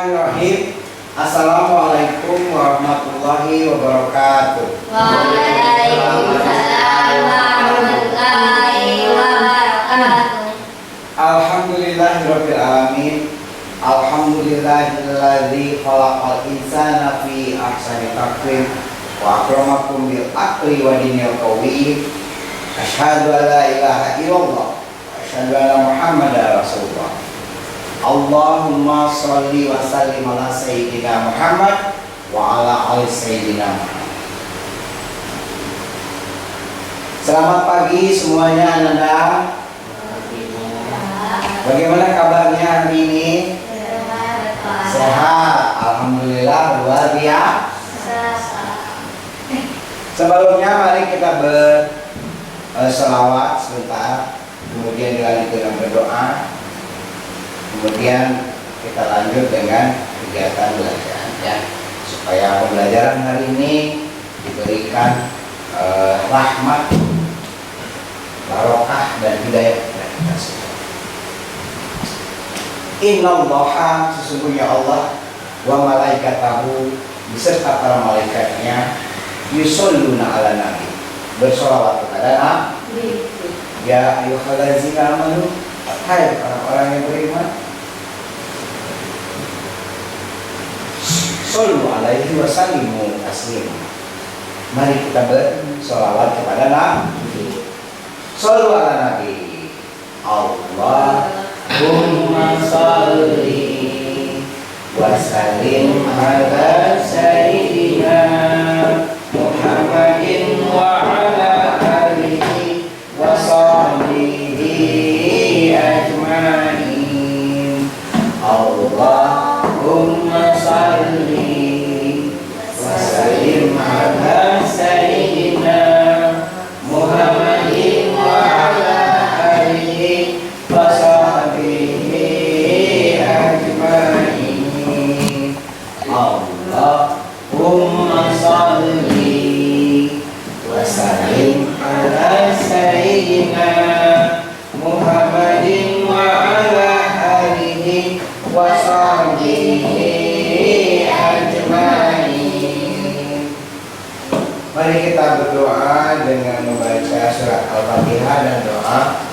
Bismillahirrahmanirrahim. Assalamualaikum warahmatullahi wabarakatuh. Waalaikumsalam warahmatullahi wabarakatuh. Alhamdulillahirabbil alamin. Alhamdulillahilladzi khalaqal insana fi ahsani taqwim wa akramakum bil aqli wa dinil qawiyyin. Asyhadu an la ilaha illallah wa asyhadu anna Muhammadar Rasulullah. Allahumma sholli wa sallim ala sayyidina Muhammad wa ala ali sayyidina Muhammad. Selamat pagi semuanya Ananda. Bagaimana kabarnya hari ini? Sehat, alhamdulillah, luar biasa. Sebelumnya mari kita berselawat sebentar, kemudian dilanjut dengan berdoa. Kemudian kita lanjut dengan kegiatan belajar ya, supaya pembelajaran hari ini diberikan rahmat, barokah dan hidayah kepada kita semua. Innallaha, sesungguhnya Allah, wa malaikatahu, beserta para malaikatnya, yusholluna ala nabi, bersolawat kepada Nabi. Ya ayyuhallazina amanu, hai orang-orang yang beriman, shollu alaihi wa sallimu taslima. Mari kita bersolawat kepada Nabi. Shollu ala Nabi. Allahumma sholli wa sallim ala sayyidina Muhammadin wa ala alihi wa sahbihi ajmain. Allahumma sholli wa sallim ala sayyidina Muhammadin wa ala alihi wa sahbihi ajmain. Allahumma sholli wa sallim ala sayyidina Muhammadin wa ala alihi wa sahbihi ajmain. Mari kita berdoa dengan membaca surat Al-Fatihah dan doa.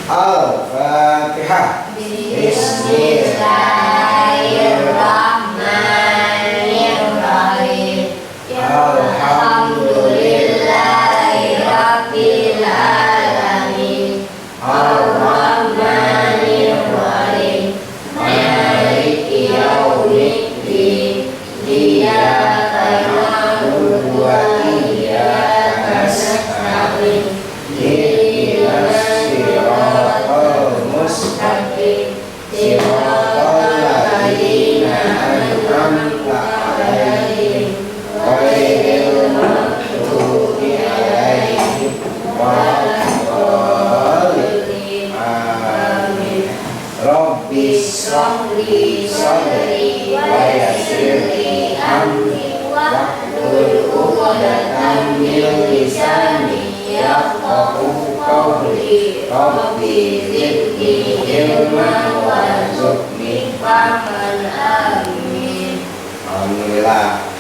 Al-Fatihah. Bismillahirrahmanirrahim. Alhamdulillahirabbil alamin. Ar-Rahmanir-Rahim. Maliki yaumiddin. Iyyaka na'budu wa iyyaka nasta'in. Ihdinas siratal mustaqim. Siratal ladzina an'amta 'alaihim ghairil maghdubi 'alaihim waladdallin. Amin. Rabbis shrahli sadri wa yassirli amri wahlul 'uqdatam min lisani yafqahu qawli. Rabbi zidni ilman warzuqni fahman. Amin. Alhamdulillah.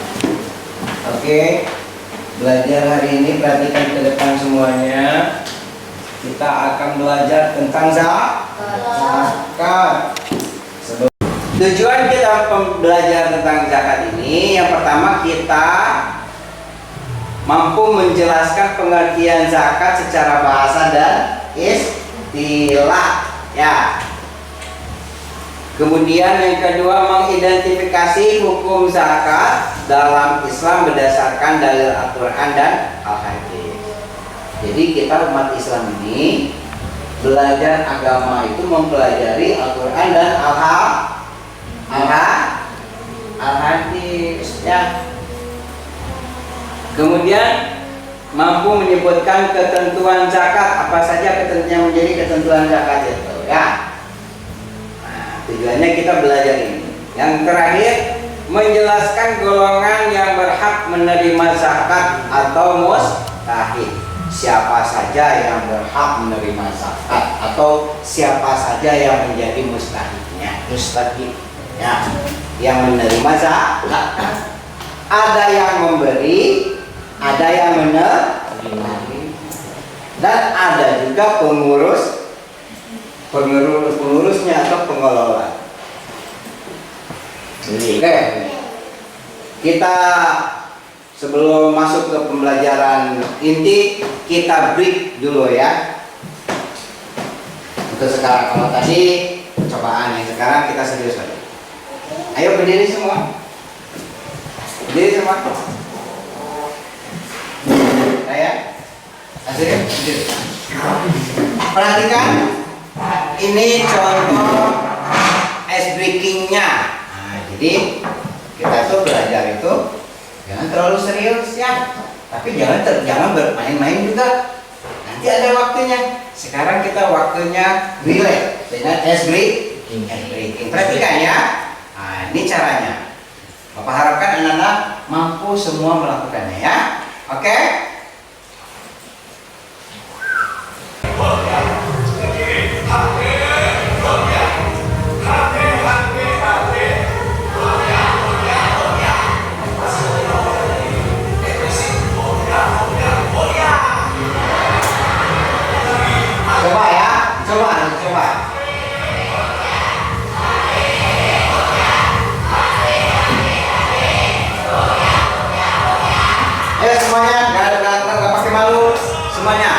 Oke, belajar hari ini perhatikan ke depan semuanya. Kita akan belajar tentang zakat. Tujuan kita belajar tentang zakat ini, yang pertama kita mampu menjelaskan pengertian zakat secara bahasa dan istilah ya. Kemudian yang kedua, mengidentifikasi hukum zakat dalam Islam berdasarkan dalil Al-Quran dan Al-Hadis. Jadi kita umat Islam ini belajar agama itu mempelajari Al-Quran dan Al-Hadis ya. Kemudian mampu menyebutkan ketentuan zakat, apa saja ketentuan yang menjadi ketentuan zakat itu ya. Nah, tujuannya kita belajar ini. Yang terakhir, menjelaskan golongan yang berhak menerima zakat atau mustahik. Siapa saja yang berhak menerima zakat atau siapa saja yang menjadi mustahiknya. Mustahik Ya, yang menerima zakat. Ada yang memberi, ada yang menerima, dan ada juga pengurusnya atau pengelola. Oke, kita sebelum masuk ke pembelajaran inti, kita break dulu ya. Untuk sekarang, kalau tadi cobaan, yang sekarang kita serius lagi. Ayo berdiri semua. Berdiri semua. Saya, Asri, berdiri. Perhatikan, ini contoh ice breakingnya. Nah, jadi kita tuh belajar itu jangan terlalu serius ya, tapi jangan bermain-main juga. Nanti ada waktunya. Sekarang kita waktunya relax dengan ice breaking. Perhatikan ya. Nah, ini caranya. Bapak harapkan anak-anak mampu semua melakukannya ya. Oke? Coba ya, coba. Ayo semuanya, nggak pakai malu semuanya.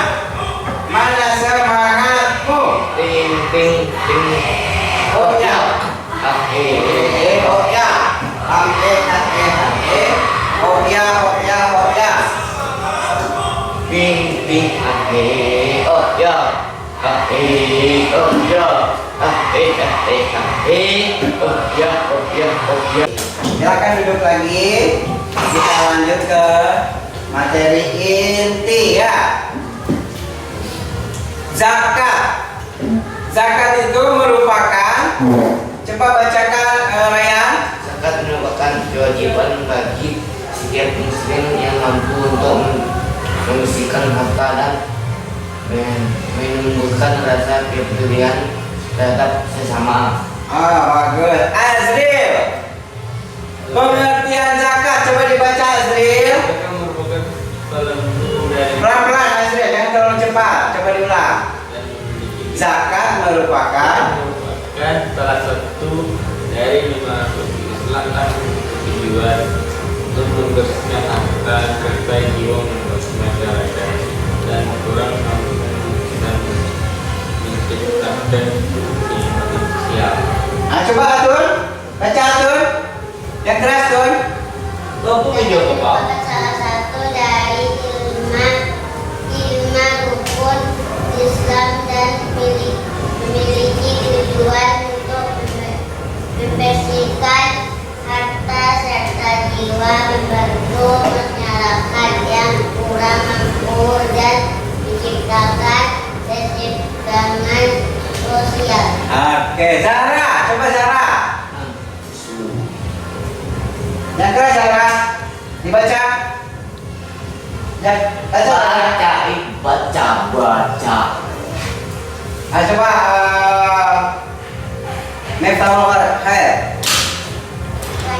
Mana semangatmu? Ting ting ting. Oh ya, oh ya, oh ya. Ting ting oh ya. Oh ya. Oh ya. Silakan duduk lagi. Kita lanjut ke materi inti ya. Zakat itu merupakan, coba bacakan Ryan. Zakat merupakan kewajiban bagi setiap muslim yang mampu untuk membersihkan harta dan menumbuhkan rasa kepedulian terhadap sesama. Bagus. Azril, pengertian zakat coba dibaca Azril. Pelan-pelan Azril, jangan terlalu cepat. Coba diulang. Zakat merupakan salah satu dari 5 rukun Islam dan tujuan untuk membersihkan harta serta jiwa masyarakat dan kurang dan menciptakan kehidupan sosial. Coba Atun, baca Atun. Yang keras Tun. Lompok hijau Pak. Salah satu dari lima rukun Islam dan memiliki tujuan untuk membersihkan harta serta jiwa, membantu masyarakat yang kurang mampu dan menciptakan keseimbangan sosial. Oke, Zara, coba Zara. Yang keras Zara, dibaca. Baca. Coba Miftahul Khair.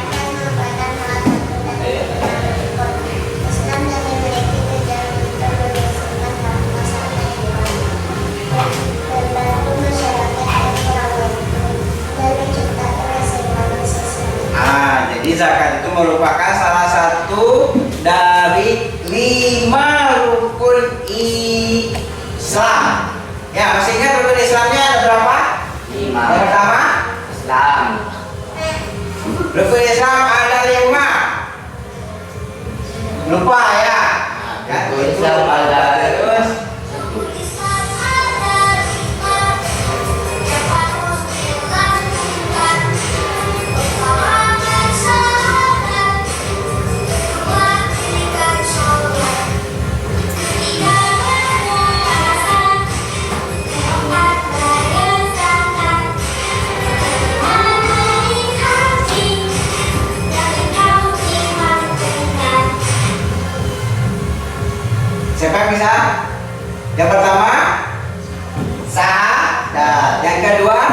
Zakat merupakan salah satu dari rukun Islam yang memiliki tujuan untuk membersihkan harta serta jiwa, membantu masyarakat yang kurang mampu dan menciptakan keseimbangan sosial. Jadi zakat itu merupakan salah satu dari 5 rukun Islam. Ya, masih ingat rukun Islamnya ada berapa? 5. Yang pertama, Islam. rukun Islam ada 5. Lupa ya? Kan Rukun itu Islam ada terus. Siapa yang bisa? Yang pertama, syahadat. Yang kedua,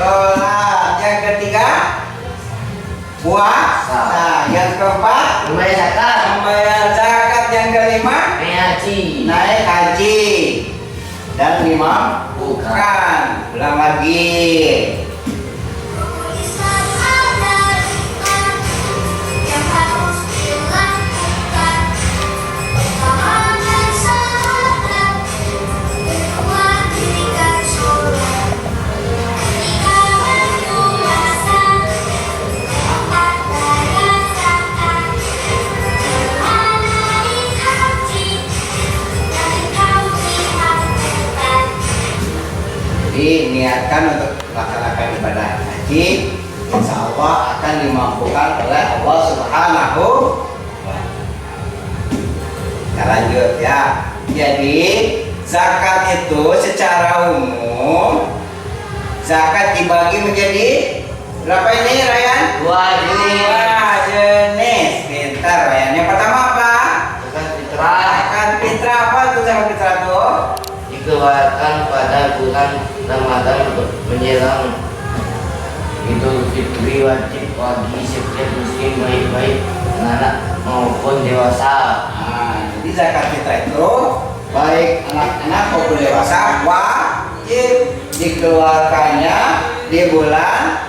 sholat. Yang ketiga puasa. Yang keempat Membayar zakat. membayar zakat. Yang kelima Naik haji. naik haji. Dan lima bukan. Ulang lagi. yang harus dilakukan pahaman sahabat mewajibkan sholat ketika berpuasa empat bayar zakat naik haji dan kau dihalalkan. Diniatkan untuk melaksanakan ibadah haji, insya Allah akan dimampukan oleh Allah Subhanahu wa Ta'ala. Kita lanjut ya. Jadi zakat itu secara umum zakat dibagi menjadi berapa ini Ryan? Dua jenis. Dua jenis. Pintar Ryan. Yang pertama apa? Zakat fitrah Zakat fitrah. Apa itu zakat fitrah tuh? dikeluarkan pada bulan Ramadan menjelang Idul Fitri, wajib bagi setiap muslim baik-baik anak maupun dewasa. Nah, jadi zakat fitrah itu baik anak-anak maupun dewasa wajib dikeluarkannya di bulan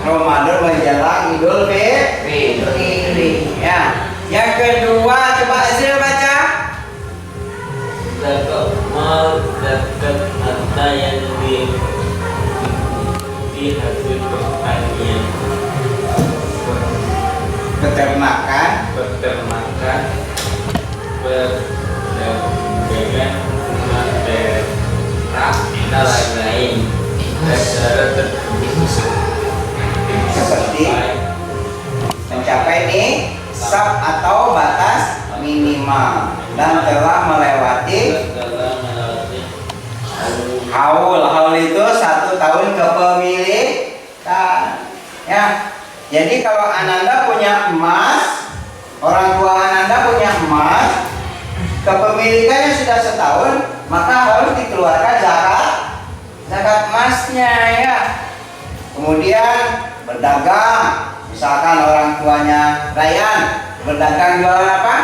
Ramadan menjelang Idul Fitri. Ya. Yang kedua coba Azril baca. zakat mal, zakat harta yang di hasil pertanian, Peternakan, peternakan, perdagangan, materai, dan lain-lain. Secara tertentu seperti mencapai nih sab atau batas minimal dan telah melewati haul itu 1 tahun kepemilikan. Ya. Jadi kalau Ananda punya emas, orang tua Ananda punya emas, kepemilikannya sudah setahun, maka harus dikeluarkan zakat emasnya ya. Kemudian berdagang, misalkan orang tuanya Ryan berdagang jualan apa?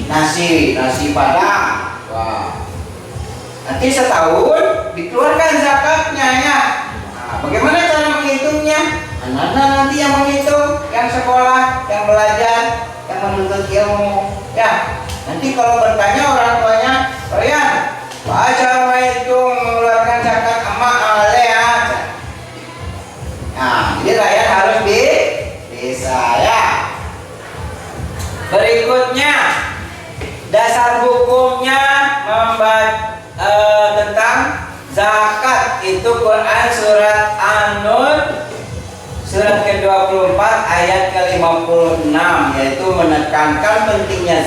Nasi padang. Wah. Nanti setahun dikeluarkan zakatnya ya. Nah, bagaimana cara menghitungnya? Anak-anak nanti yang menghitung, yang sekolah, yang belajar, yang menuntut ilmu. Ya. Nanti kalau bertanya orang tuanya, Ryan, cara menghitung mengeluarkan zakat emak alea. Nah, jadi Ryan harus bisa ya. Berikutnya dasar hukumnya tentang zakat itu Quran surat An-Nur surat ke-24 ayat ke-56 yaitu menekankan pentingnya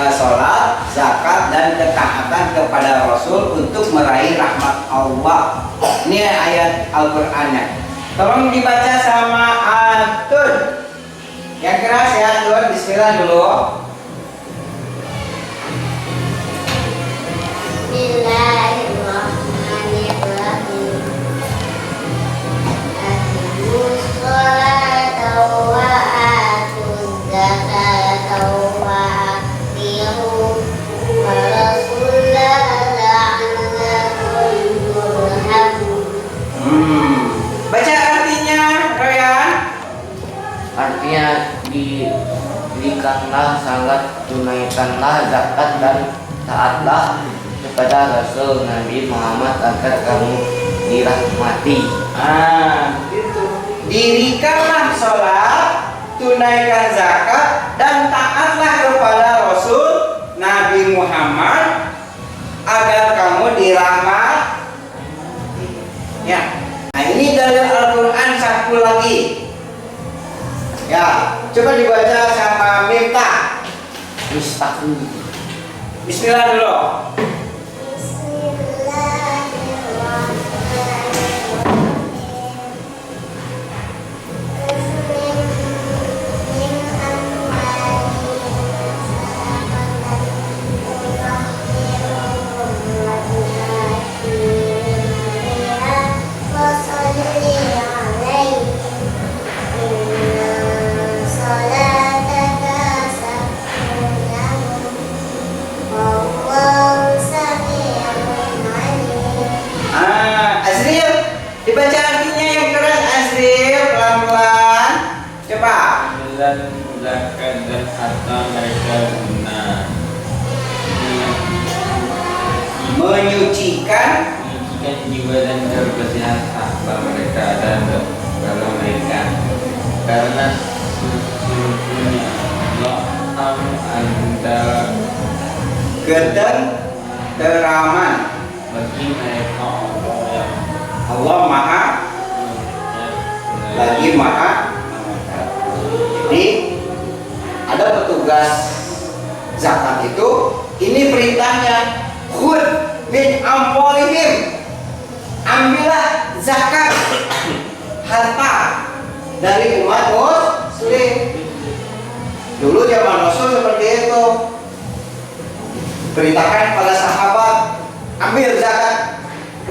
sholat, zakat dan ketaatan kepada Rasul untuk meraih rahmat Allah. Ini ayat Al-Qur'annya. Tolong dibaca sama Antun. Yang keras ya, Tuhan. Bismillah dulu. Bismillahirrahmanirrahim. Aqimus sholata wa atuz zakata wa atiiu Rasulullah la'allakum turhamun. Baca artinya, Ryan. Artinya dirikanlah salat, tunaikanlah zakat dan taatlah kepada Rasul Nabi Muhammad agar kamu dirahmati. Gitu. Dirikanlah sholat, tunaikan zakat dan taatlah kepada Rasul Nabi Muhammad agar kamu dirahmati. Ya. Nah, ini dari Al-Qur'an satu lagi. Ya, coba dibaca sama Miftah. Bismillah dulu. Bismillahirrahmanirrahim. dan zakat dan harta mereka benar. Menyucikan Menyucikan jiwa dan kebersihan harta mereka dan kalau mereka, karena sesungguhnya Allah adalah ketenteraman. bagi mereka Allah yang Allah Maha lagi Maha. Jadi ada petugas zakat itu, ini perintahnya, khud min amwalihim, ambillah zakat harta dari umat muslim. Dulu zaman Rasul seperti itu, perintahkan pada sahabat, ambil zakat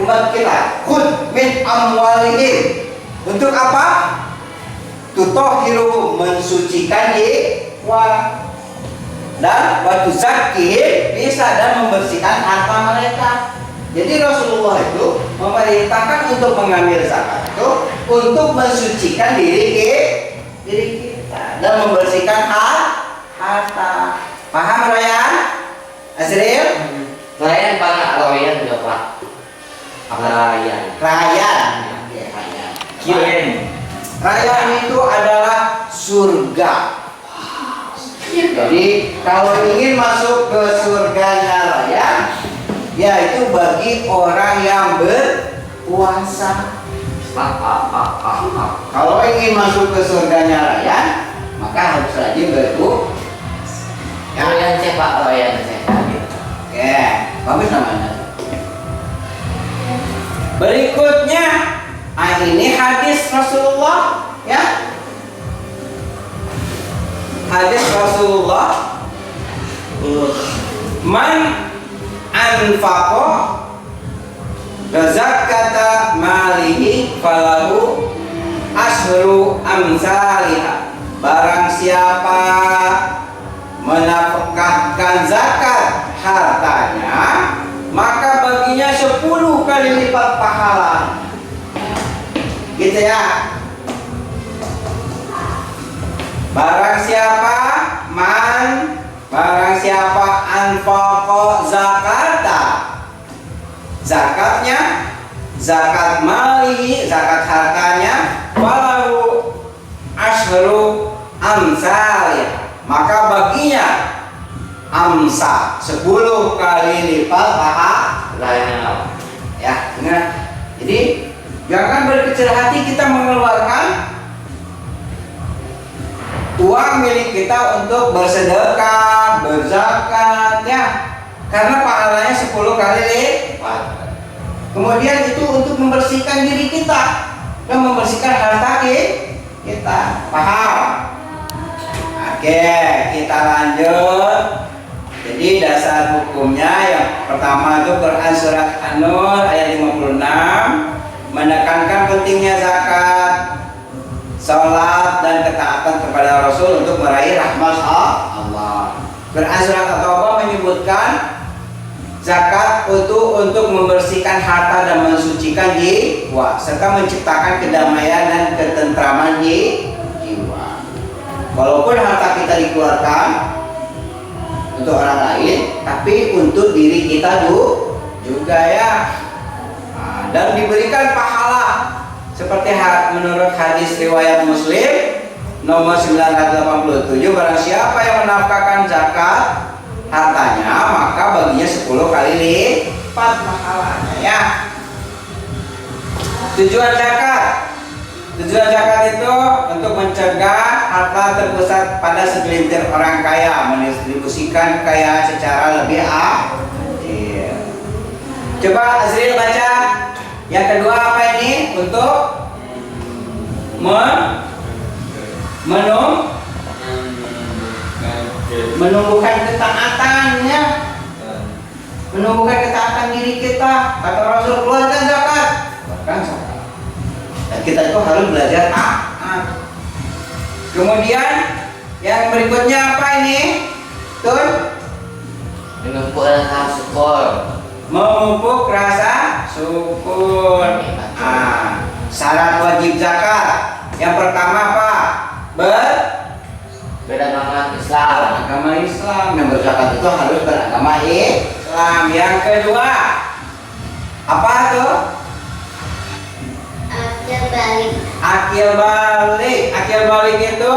umat kita, khud min amwalihim. Untuk apa? Tutohiru, mensucikan jiwa, dan waktu zakih bisa dan membersihkan harta mereka. Jadi Rasulullah itu memerintahkan untuk mengambil zakat itu untuk mensucikan diri kita dan membersihkan harta. Paham Royan? Azril? Layan Pak, Royan juga Pak. Rayan. Rayan. Rayan itu adalah surga. Jadi kalau ingin masuk ke surganya Rayan, yaitu bagi orang yang berpuasa. Kalau ingin masuk ke surganya Rayan, maka harus rajin berpuasa. Royan saya Pak, Royan saya. Oke, bagus namanya. Berikutnya, ini hadis Rasulullah, ya. Hadis Rasulullah, man anfaqo zakata malihi falahu ashru amsalihah. Barang siapa menafkahkan zakat hartanya, maka baginya 10 kali lipat pahala. Gitu ya. Barang siapa anfaqo zakata, zakatnya, zakat mali, zakat hartanya, walau ashru amsalih, maka baginya amsa 10 kali lipat pahala. Ya, ingat. Jadi jangan berkecil hati kita mengeluarkan uang milik kita untuk bersedekah, berzakat, ya, karena pahalanya 10 kali lipat. Kemudian itu untuk membersihkan diri kita dan membersihkan harta kita. Paham? Oke, kita lanjut. Jadi dasar hukumnya yang pertama itu Quran surat An-Nur ayat 56 menekankan pentingnya zakat, salat dan ketaatan kepada Rasul untuk meraih rahmat Allah. Quran surat At-Taubah menyebutkan zakat untuk membersihkan harta dan mensucikan jiwa serta menciptakan kedamaian dan ketentraman jiwa. Walaupun harta kita dikeluarkan untuk orang lain, tapi untuk diri kita juga ya. Dan diberikan pahala seperti menurut hadis riwayat Muslim nomor 987, barang siapa yang menafkahkan zakat hartanya, maka baginya 10 kali lipat pahalanya, ya. Tujuan zakat itu untuk mencegah harta terpusat pada segelintir orang kaya, mendistribusikan kekayaan secara lebih adil. Coba Azril baca. Yang kedua apa ini? Untuk menumbuhkan ketaatannya, menumbuhkan ketaatan diri kita. Kata Rasul, keluarkan zakat. Keluarkan zakat. Dan kita itu harus belajar taat. Kemudian yang berikutnya apa ini? Tuh, Menumpuk rasa syukur. memupuk rasa syukur. Syarat wajib zakat yang pertama apa? Islam. Agama Islam. Yang berzakat itu harus beragama Islam. Yang kedua, apa tuh? Akil balik. Akil balik. Akil balik itu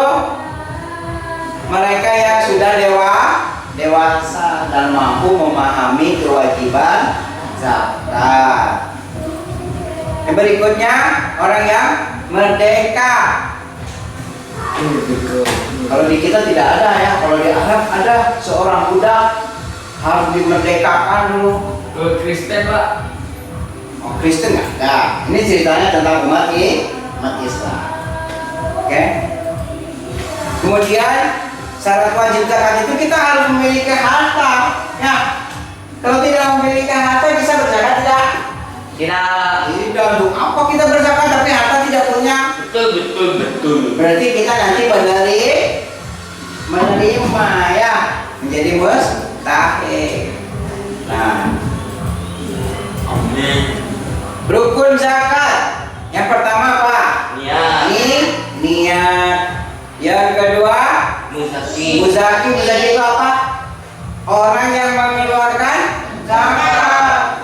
mereka yang sudah dewasa dan mampu memahami kewajiban zakat. Yang berikutnya, orang yang merdeka. Kalau di kita tidak ada ya. Kalau di Arab ada seorang budak harus dimerdekakan dulu. Kalau Kristen Pak. Oh, Kristen nggak ada. Ini ceritanya tentang umat Islam. Oke. Kemudian syarat wajib zakat itu kita harus memiliki harta. Ya. Kalau tidak memiliki harta bisa berzakat tidak? Tidak. Untuk apa kita berzakat tapi harta tidak punya? Betul. Berarti kita nanti menerima ya, menjadi mustahik. Nah, Amin. rukun zakat. Yang pertama apa? Niat. Niat. Yang kedua, Muzaki. muzaki. Muzaki itu apa? Orang yang mengeluarkan zakat.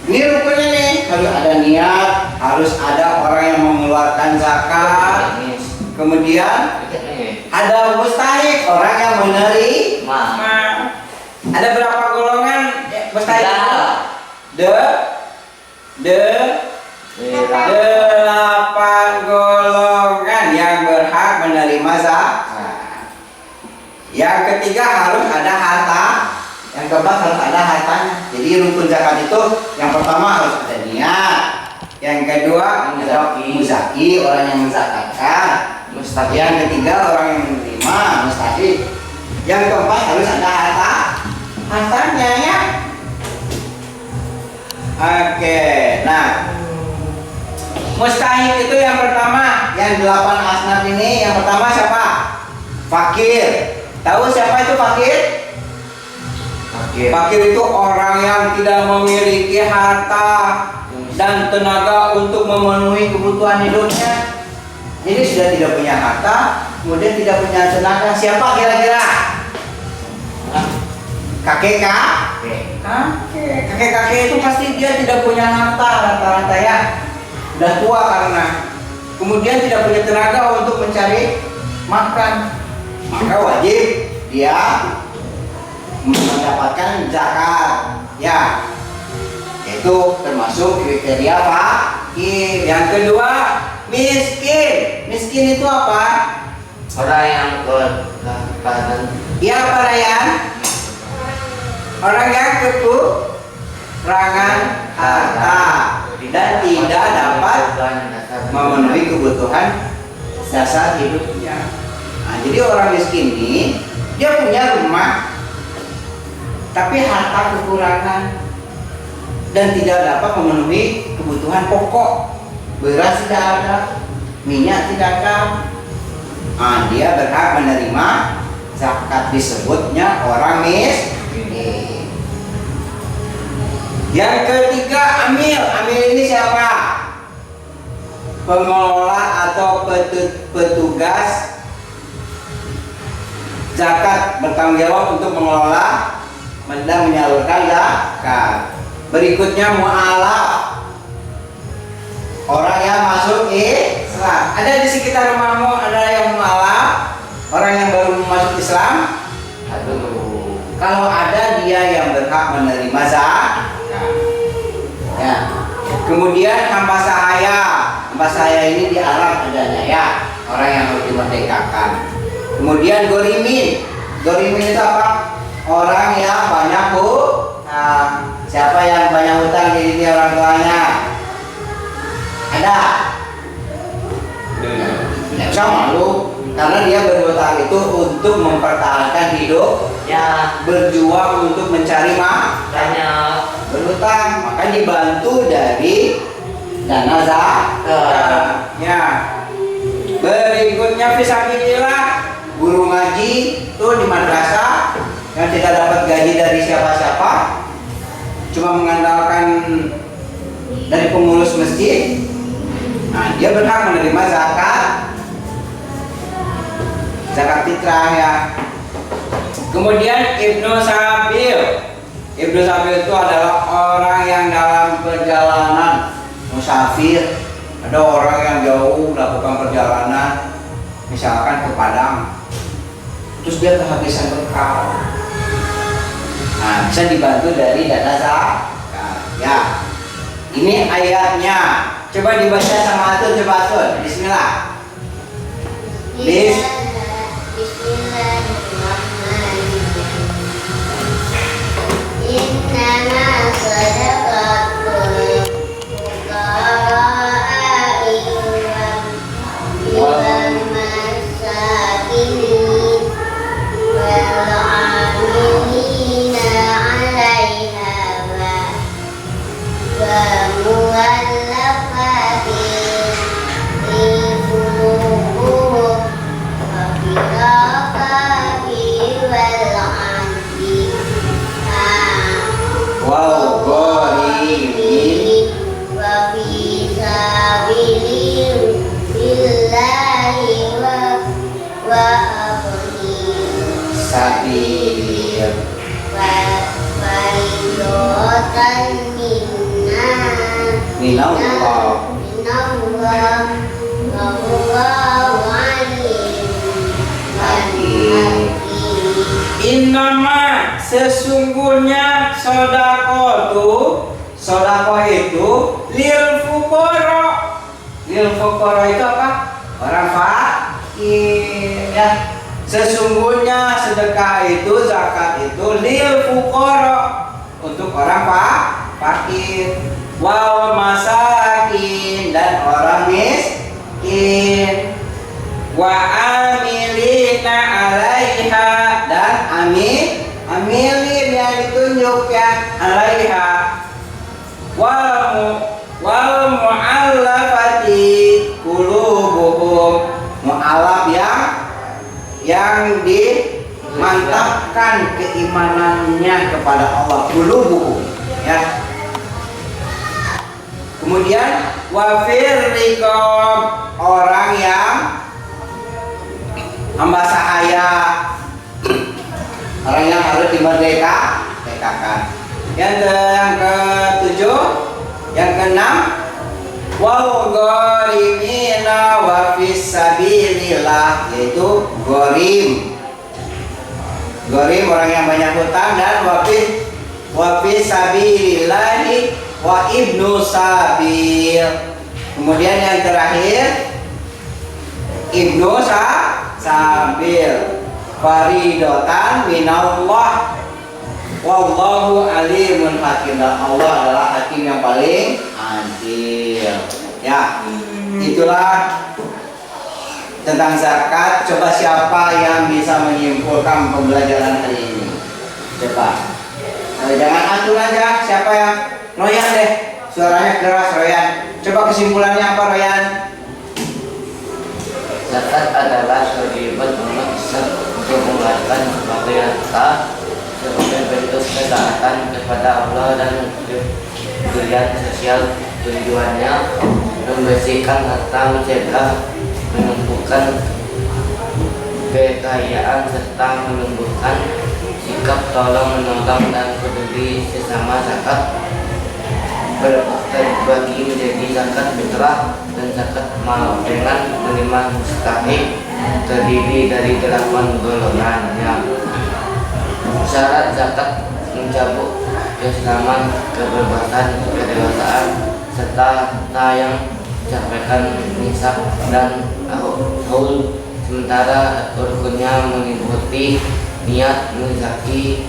Ini rukunnya nih. Harus ada niat, harus ada orang yang mengeluarkan zakat. Kemudian ada mustahik, orang yang menerima. Ada berapa golongan mustahik? Delapan golongan yang berhak menerima zakat. Yang ketiga harus ada harta. Yang keempat harus ada hartanya. Jadi rukun zakat itu yang pertama harus ada niat. Yang kedua ada muzaki, orang yang menzakatkan. Mustahik. Yang ketiga orang yang menerima, mustahik. Yang keempat harus ada hartanya ya. Oke, nah mustahik itu yang pertama, yang 8 asnaf ini. Yang pertama siapa? Fakir. Tahu siapa itu fakir? Fakir itu orang yang tidak memiliki harta dan tenaga untuk memenuhi kebutuhan hidupnya. Jadi sudah tidak punya harta, kemudian tidak punya tenaga. Siapa kira-kira? Kakek-kakek itu pasti dia tidak punya harta rata-rata ya. Sudah tua karena kemudian tidak punya tenaga untuk mencari makan. Maka wajib dia mendapatkan zakat ya, itu termasuk kriteria fakir. Yang kedua miskin. Miskin itu apa? Orang yang kelaparan. Ya apa Ryan? Orang yang kekurangan harta dan tidak dapat memenuhi kebutuhan dasar hidupnya. Nah, jadi orang miskin ini dia punya rumah tapi harta kekurangan dan tidak dapat memenuhi kebutuhan pokok. Beras tidak ada, minyak tidak ada. Nah, dia berhak menerima zakat, disebutnya orang miskin. Yang ketiga amil. Amil ini siapa? Pengelola atau petugas zakat, bertanggung jawab untuk mengelola dan menyalurkan zakat. Berikutnya mu'alaf, orang yang masuk Islam. Ada di sekitar rumahmu ada yang mu'alaf, orang yang baru masuk Islam? Aduh. Kalau ada, dia yang berhak menerima zakat. Ya. Kemudian hamba sahaya. Hamba sahaya ini di Arab adanya ya, orang yang harus dimerdekakan. Kemudian gorimin. Gorimin itu apa? Orang yang banyak hutang. Siapa yang banyak hutang di diri orang tuanya? Ada? Tidak usah malu, karena dia berhutang itu untuk mempertahankan hidup, ya, berjuang untuk mencari makan, berhutang, maka dibantu dari dana zakat. Ya. Berikutnya fisabilillah, guru ngaji itu di madrasah yang tidak dapat gaji dari siapa-siapa, cuma mengandalkan dari pengurus masjid. Nah, dia berhak menerima zakat. zakat fitrah ya. Kemudian Ibnu Sabil. Ibnu Sabil itu adalah orang yang dalam perjalanan musafir. Ada orang yang jauh melakukan perjalanan, misalkan ke Padang, terus dia kehabisan bekal. Nah, bisa dibantu dari dana zakat. Ya, ini ayatnya. Coba dibaca sama Atul, coba Atul. Bismillah. Innama sadaqatul fuqara'i wal masakin wal 'amilina 'alaiha wa muwallafatin qulubuhum wa fil riqabi wal 'abdi Wow, ghorimin wa fi sabilillahi wa abdi sabil. wa faridotan Minallah. minallah wallahu alim hakim. Innama sesungguhnya sodako itu lil fuqara. Lil fuqara itu apa? Orang fakir ya. Sesungguhnya sedekah itu, zakat itu lil fuqara, untuk orang fakir, wal masakin, dan orang miskin, wa amilina alaiha, dan amilin yang ditunjuk ya, alaiha, wal mu'allafati qulubuhum, mu'allaf yang dimantapkan keimanannya kepada Allah, qulubuhum ya. Kemudian wafir riqab, orang yang hamba sahaya, orang yang harus dimerdekakan. Yang ketujuh, yang keenam, wal gharimina wa fis sabilillah, yaitu gharim. Gharim orang yang banyak hutang, dan wa fis sabilillahi wa ibnu sabil. Kemudian yang terakhir ibnu sabil, faridotan minallah wallahu alimun hakim. Allah adalah hakim yang paling adil ya. Itulah tentang zakat. Coba siapa yang bisa menyimpulkan pembelajaran hari ini? Coba. Jangan atur aja. Siapa yang Royan deh, suaranya keras Royan. Coba kesimpulannya apa Royan? Zakat adalah kewajiban umat Islam untuk mengeluarkan sebagai harta sebagai bentuk ketaatan kepada Allah dan pemberian sosial. Tujuannya membersihkan harta, mencegah menumbuhkan kekayaan, serta menumbuhkan sikap tolong menolong dan peduli sesama. Zakat terbagi menjadi zakat fitrah dan zakat mal dengan menerima mustahik, terdiri dari 8 golongan. Syarat zakat mencabut keislaman, kebebasan, kedewasaan, serta harta yang mencapai nisab dan haul. Sementara rukunnya meliputi niat, muzaki,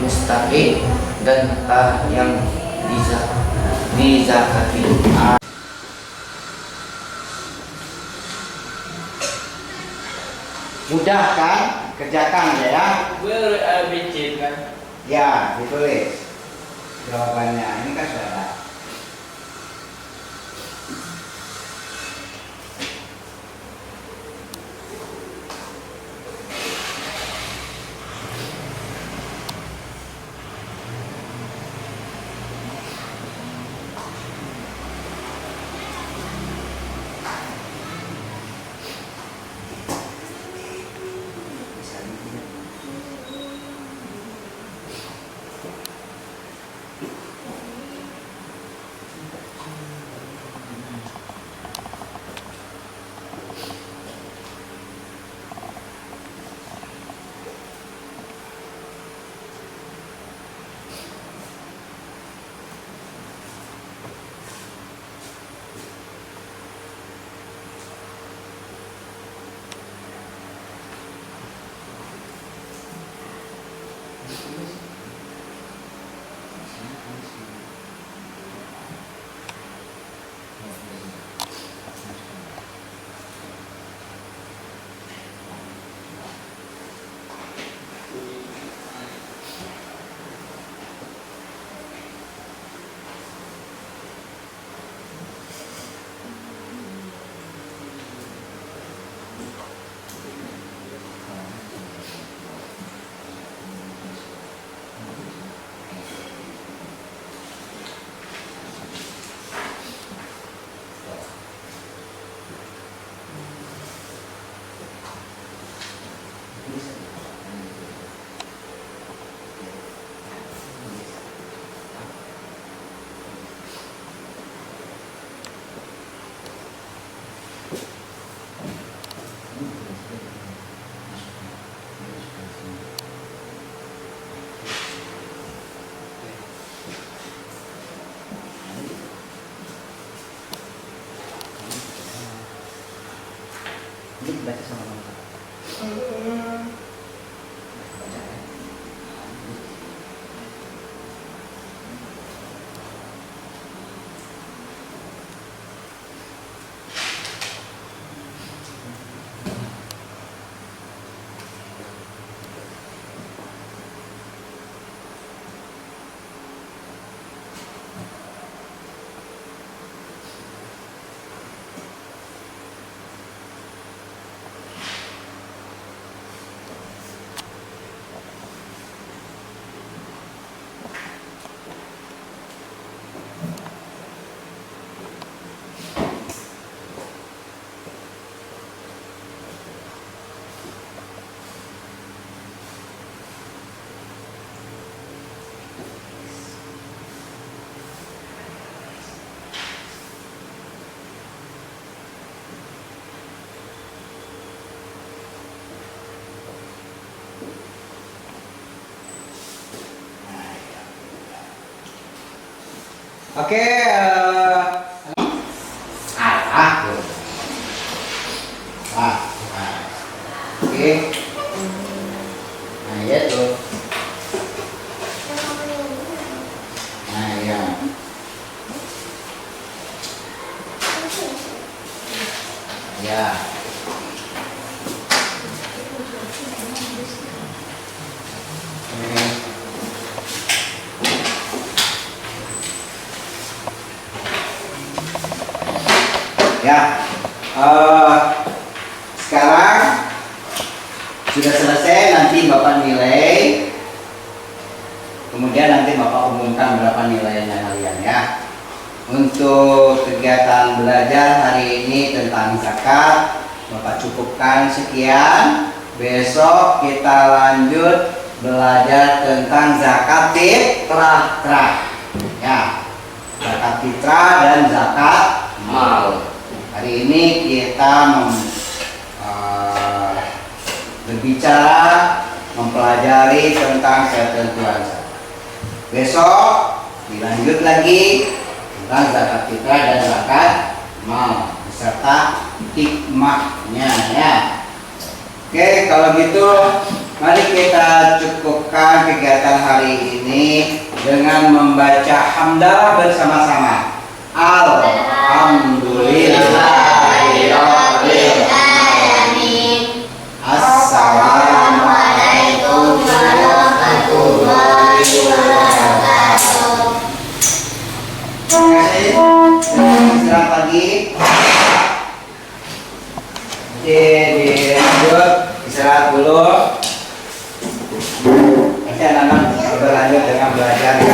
mustahik, dan harta yang dizakati. Mudah kan? Kerjakan ya. ABC kan. Ya, ditulis jawabannya. Ini kan sudah ada. Ini baca sama mama. Oke, oke, nah ya tuh, nah ya, ya, ya, sekarang sudah selesai, nanti Bapak nilai, kemudian nanti Bapak umumkan berapa nilainya kalian ya. Untuk kegiatan belajar hari ini tentang zakat, Bapak cukupkan sekian. Besok kita lanjut belajar tentang zakat fitrah, ya, zakat fitrah dan zakat mal. Hari ini kita berbicara, mempelajari tentang ketentuan zakat. Besok dilanjut lagi tentang zakat fitrah dan zakat mal beserta hikmahnya ya. Oke, kalau gitu mari kita cukupkan kegiatan hari ini dengan membaca hamdalah bersama-sama. Alhamdulillahirabbil alamin. Assalamualaikum warahmatullahi wabarakatuh. Terima kasih. Istirahat pagi. Dilanjut istirahat dulu. Nanti anak-anak berlanjut dengan belajar.